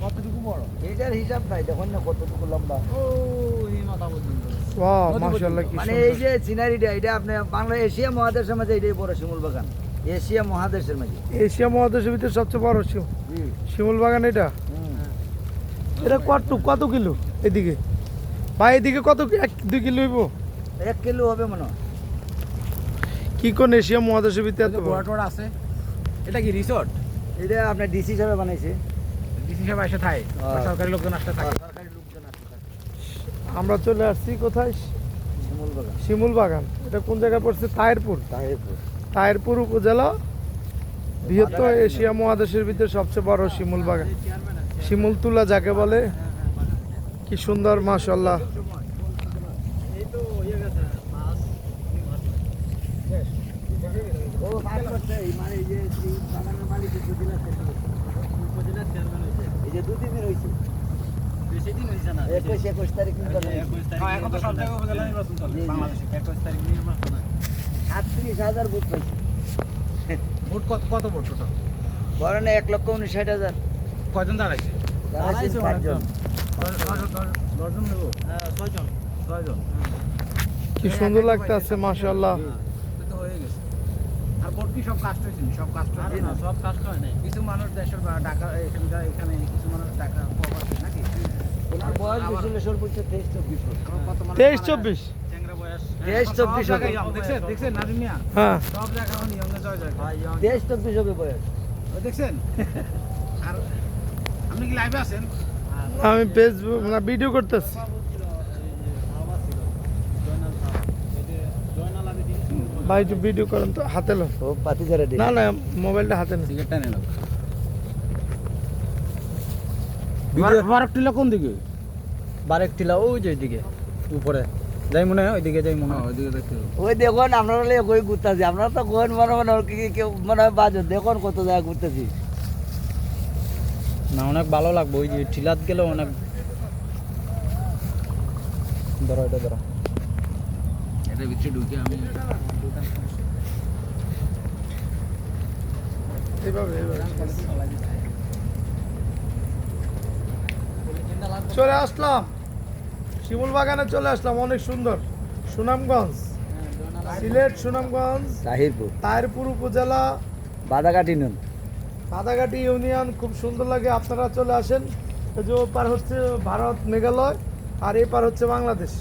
কতটুকু বড়? এটার হিসাব নাই, দেখুন না কতটুকু লম্বা। ও এই মাথা পর্যন্ত। ওয়াও মাশাআল্লাহ কি মানে এই যে সিনারিটা, এটা আপনি বাংলা এশিয়া মহাদেশের মাঝে এটাই বড় শিমুল বাগান। এশিয়া মহাদেশের মাঝে, এশিয়া মহাদেশের ভিতরে সবচেয়ে বড় শিমুল বাগান এটা। এটা কত কিলো এদিকে ভাই? এদিকে কত 1-2 কিলো হইব? 1 কিলো হবে মনে হয়। কি কোন এশিয়া মহাদেশের ভিতরে এত বড়? বড় আছে। এটা কি রিসোর্ট? এটা আপনার ডিসি হিসাবে বানাইছে। ডিসি সাহেব এসে থাকে, সরকারি লোকজন আসতে থাকে। সরকারি লোকজন আসতে থাকে। আমরা চলে আসছি কোথায়? শিমুল বাগান। শিমুল বাগান। এটা কোন জায়গায় পড়ছে? তাহিরপুর। তাহিরপুর। তাহিরপুর উপজেলা, বৃহত্তর এশিয়া মহাদেশের ভিতরে সবচেয়ে বড় শিমুল বাগান। শিমুল তুলা যাকে বলে, কি সুন্দর মাশাআল্লাহ। ও মাছ করছে, এই মানে এই যে এই বাগানের মালিক উপজেলা চেয়ারম্যান হয়েছে। এই যে 2-3 দিন হয়েছে। বেশি দিন হইছে না। 21 তারিখ নির্বাচন হয়েছে। 21 তারিখ। এখন তো সব জায়গায় উপজেলা নির্বাচন চলে বাংলাদেশে। 21 তারিখ নির্বাচন হয়। 38,000 ভোট পাইছে। ভোট কত ভোট টোটাল? বলেন 1,59,000। কয়জন দাঁড়াইছে? দাঁড়াইছে 5 জন। 10জন নেব? হ্যাঁ 6জন। 6জন। কি সুন্দর লাগতেছে মাশাআল্লাহ। তো হয়ে গেছে। আর ভোট কি সব কাস্ট হয়েছে? সব কাস্ট হয়েছে না, সব কাস্ট হয় না। কিছু মানুষ দেশের ঢাকা এখানে কিছু মানুষ ঢাকা প্রবাসী নাকি? ওনার বয়স বেশি হলে সর্বোচ্চ 23-24 বছর। কত মানুষ 23-24? চ্যাংড়া বয়স 23-24 সব জায়গায় young। দেখছেন নাজিম মিয়া? হ্যাঁ সব জায়গায় এখন ইয়ং জয় জয় করে। 23-24 হবে বয়স। ও দেখছেন? আর আপনি কি লাইভে আছেন? আমি ফেসবুক না ভিডিও করতেছি। ভাই একটু ভিডিও করেন তো, হাতে লো। ও পাতি যারা না না মোবাইলটা হাতে নেই। টিকিটটা নিলাম। বারকটিলা কোন দিকে? বারেকটিলা ওই যে ওইদিকে উপরে যাই মনে হয় ওইদিকে যাই মনে হয় ওইদিকে দেখতে। ওই দেখুন আপনারা কই ঘুরতেছি, আপনারা তো গোয়েন মনে মনে কেউ মনে হয় বাজে, দেখুন কত জায়গা ঘুরতেছি। না অনেক ভালো লাগবে, ওই যে টিলাত গেলে অনেক। ধরো এটা ধরো, এটা ভিতরে ঢুকে আমি এইভাবে চলে আসলাম শিমুল বাগানে, চলে আসলাম। অনেক সুন্দর। সুনামগঞ্জ, সিলেট সুনামগঞ্জ, তাহিরপুর উপজেলা, বাদাঘাটি নুন, বাদাঘাটি ইউনিয়ন। খুব সুন্দর লাগে, আপনারা চলে আসেন। এই যে পার হচ্ছে ভারত মেঘালয়, আর এই পার হচ্ছে বাংলাদেশ।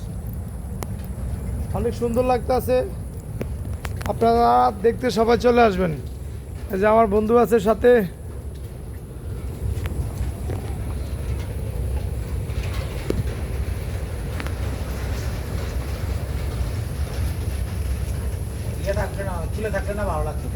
অনেক সুন্দর লাগতেছে, আপনারা দেখতে সবাই চলে আসবেন। এই যে আমার বন্ধু আছে সাথে। থাকলে না, খুলে থাকলে না ভালো লাগতো।